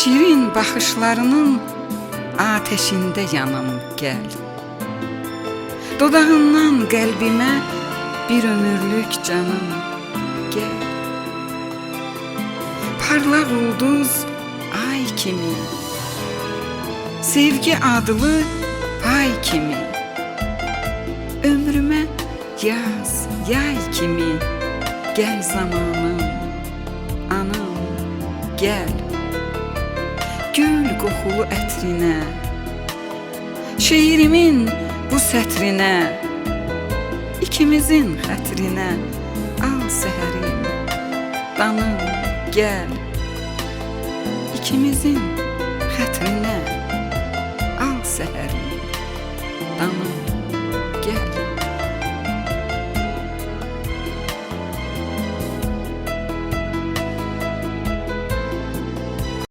şirin baxışlarının ateşində yanım gəl. Dodağından qəlbimə bir ömürlük canım gəl. Parlaq ulduz ay kimi, sevgi adlı ay kimi, ömrümə yaz, yay kimi gəl zamanım, anım, gəl. Gül qoxulu ətrinə, şeirimin bu sətrinə, ikimizin xətrinə al səhərim, danım, gəl. İkimizin xətrinə al səhərim, danım.